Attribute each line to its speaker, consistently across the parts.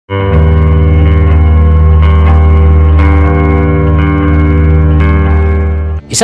Speaker 1: Isang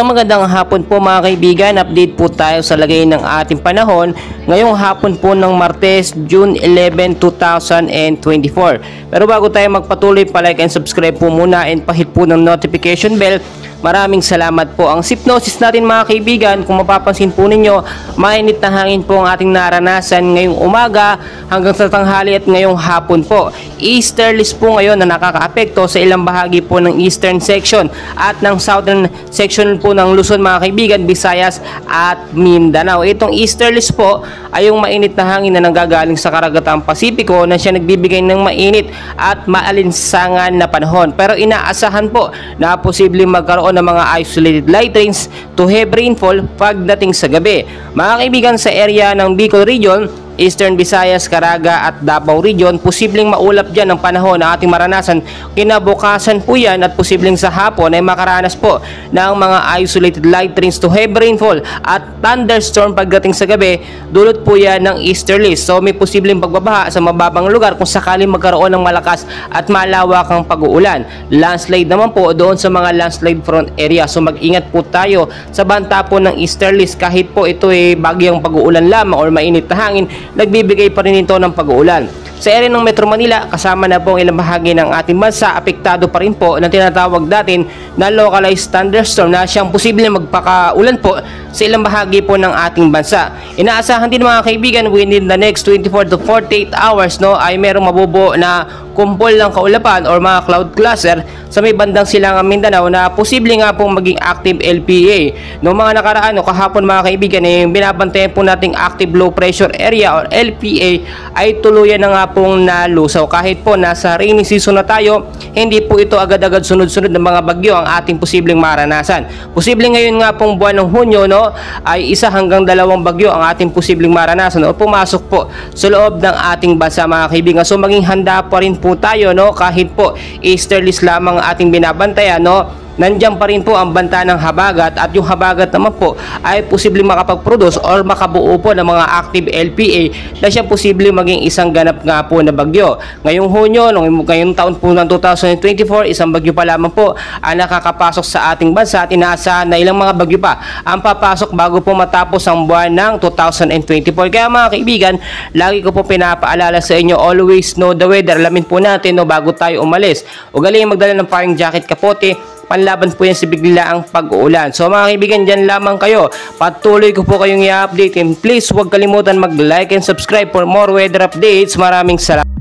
Speaker 1: magandang hapon po mga kaibigan, update po tayo sa lagay ng ating panahon ngayong hapon po ng Martes, June 11, 2024. Pero bago tayo magpatuloy, palike and subscribe po muna and pahit po ng notification bell. Maraming salamat po. Ang Sipnosis natin mga kaibigan, kung mapapansin po ninyo, mainit na hangin po ang ating naranasan ngayong umaga hanggang sa tanghali at ngayong hapon po. Easterlies po ngayon na nakakaapekto sa ilang bahagi po ng eastern section at ng southern section po ng Luzon mga kaibigan, Visayas at Mindanao. Itong easterlies po ay yung mainit na hangin na nanggagaling sa karagatang Pasipiko na siya nagbibigay ng mainit at maalinsangan na panahon. Pero inaasahan po na posibleng magkaroon ng mga isolated light rains to heavy rainfall pagdating sa gabi. Mga kaibigan, sa area ng Bicol Region, Eastern Visayas, Caraga at Davao Region, posibleng maulap dyan ang panahon na ating maranasan. Kinabukasan po yan at posibleng sa hapon ay makaranas po ng mga isolated light rains to heavy rainfall at thunderstorm pagdating sa gabi. Dulot po yan ng easterlies. So may posibleng pagbabaha sa mababang lugar kung sakaling magkaroon ng malakas at malawakang pag-uulan. Landslide naman po doon sa mga landslide front area. So mag-ingat po tayo sa banta po ng easterlies kahit po ito ay bagyang pag-uulan lamang or mainit na hangin, nagbibigay pa rin ito ng pag-uulan. Sa area ng Metro Manila, kasama na po ang ilang bahagi ng ating bansa, apektado pa rin po ng tinatawag natin na localized thunderstorm na siyang posibleng magpakaulan po sa ilang bahagi po ng ating bansa. Inaasahan din mga kaibigan, within the next 24 to 48 hours ay merong mabubuo na kumpol ng kaulapan or mga cloud cluster sa may bandang silangang Mindanao na posible nga pong maging active LPA. Noong mga nakaraan kahapon mga kaibigan, binabantayan po nating active low pressure area or LPA ay tuluyan na nga pong nalusaw. Kahit po nasa rainy season na tayo, hindi po ito agad-agad sunod-sunod ng mga bagyo ang ating posibleng maranasan. Posible ngayon nga pong buwan ng Hunyo ay 1 hanggang 2 bagyo ang ating posibleng maranasan o pumasok po sa loob ng ating bansa mga kaibigan. So maging handa pa rin po tayo kahit po easterlies lamang ating binabantayan. Nandiyan pa rin po ang banta ng habagat at yung habagat naman po ay posibleng makapag-produce or makabuo po ng mga active LPA na siya posibleng maging isang ganap nga po na bagyo. Ngayong Hunyo, ngayong taon po ng 2024, isang bagyo pa lamang po ang nakakapasok sa ating bansa at inaasahan na ilang mga bagyo pa ang papasok bago po matapos ang buwan ng 2024. Kaya mga kaibigan, lagi ko po pinapaalala sa inyo, always know the weather. Alamin po natin bago tayo umalis. Ugaling magdala ng paring jacket, kapote, panlaban po yan si biglaang pag-uulan. So mga kaibigan, dyan lamang kayo. Patuloy ko po kayong i-update and please huwag kalimutan mag-like and subscribe for more weather updates. Maraming salamat.